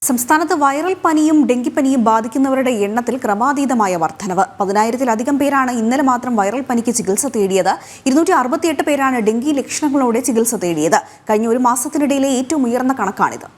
സംസ്ഥാനത്ത് വൈറൽ പനിയും ഡെങ്കിപ്പനിയും ബാധിക്കുന്നവരുടെ എണ്ണത്തിൽ ക്രമാതീതമായ വർധനവ്. 10,000-ലധികം പേരാണ് ഇന്നലെ മാത്രം വൈറൽ പനിക്ക് ചികിത്സ തേടിയത്. 268 പേരാണ് ഡെങ്കി ലക്ഷണങ്ങളോടെ ചികിത്സ തേടിയത്. കഴിഞ്ഞ ഒരു മാസത്തിനിടയിലെ ഏറ്റവും ഉയർന്ന കണക്കാണിത്.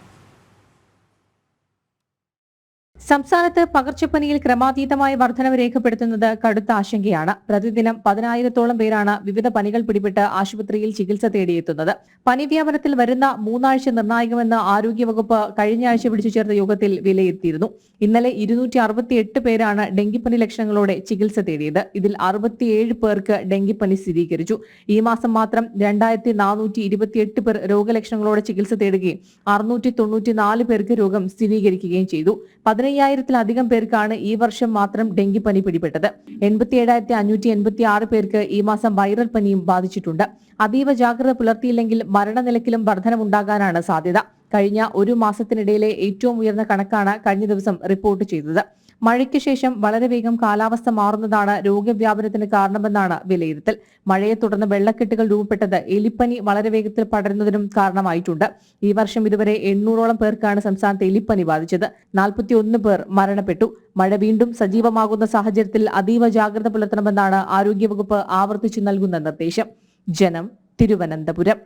സംസ്ഥാനത്ത് പകർച്ചപ്പനിയിൽ ക്രമാതീതമായ വർധനവ് രേഖപ്പെടുത്തുന്നത് കടുത്ത ആശങ്കയാണ്. പ്രതിദിനം 10,000-ഓളം പേരാണ് വിവിധ പനികൾ പിടിപെട്ട് ആശുപത്രിയിൽ ചികിത്സ തേടിയെത്തുന്നത്. പനി വ്യാപനത്തിൽ വരുന്ന 3 ആഴ്ച നിർണായകമെന്ന് ആരോഗ്യവകുപ്പ് കഴിഞ്ഞ ആഴ്ച വിളിച്ചു ചേർത്ത യോഗത്തിൽ വിലയിരുത്തിയിരുന്നു. ഇന്നലെ 268 പേരാണ് ഡെങ്കിപ്പനി ലക്ഷണങ്ങളോടെ ചികിത്സ തേടിയത്. ഇതിൽ 67 പേർക്ക് ഡെങ്കിപ്പനി സ്ഥിരീകരിച്ചു. ഈ മാസം മാത്രം 2,428 പേർ രോഗലക്ഷണങ്ങളോടെ ചികിത്സ തേടുകയും 694 പേർക്ക് രോഗം സ്ഥിരീകരിക്കുകയും ചെയ്തു. 15,000-ലധികം പേർക്കാണ് ഈ വർഷം മാത്രം ഡെങ്കിപ്പനി പിടിപെട്ടത്. 87,586 പേർക്ക് ഈ മാസം വൈറൽ പനിയും ബാധിച്ചിട്ടുണ്ട്. അതീവ ജാഗ്രത പുലർത്തിയില്ലെങ്കിൽ മരണനിരക്കിലും വർധനമുണ്ടാകാനാണ് സാധ്യത. കഴിഞ്ഞ ഒരു മാസത്തിനിടയിലെ ഏറ്റവും ഉയർന്ന കണക്കാണ് കഴിഞ്ഞ ദിവസം റിപ്പോർട്ട് ചെയ്തത്. മഴയ്ക്ക് ശേഷം വളരെ വേഗം കാലാവസ്ഥ മാറുന്നതാണ് രോഗവ്യാപനത്തിന് കാരണമെന്നാണ് വിലയിരുത്തൽ. മഴയെ തുടർന്ന് വെള്ളക്കെട്ടുകൾ രൂപപ്പെട്ടത് എലിപ്പനി വളരെ വേഗത്തിൽ പടരുന്നതിനും കാരണമായിട്ടുണ്ട്. ഈ വർഷം ഇതുവരെ 800-ഓളം പേർക്കാണ് സംസ്ഥാനത്ത് എലിപ്പനി ബാധിച്ചത്. 41 പേർ മരണപ്പെട്ടു. മഴ വീണ്ടും സജീവമാകുന്ന സാഹചര്യത്തിൽ അതീവ ജാഗ്രത പുലർത്തണമെന്നാണ് ആരോഗ്യവകുപ്പ് ആവർത്തിച്ചു നൽകുന്ന നിർദ്ദേശം. ജനം, തിരുവനന്തപുരം.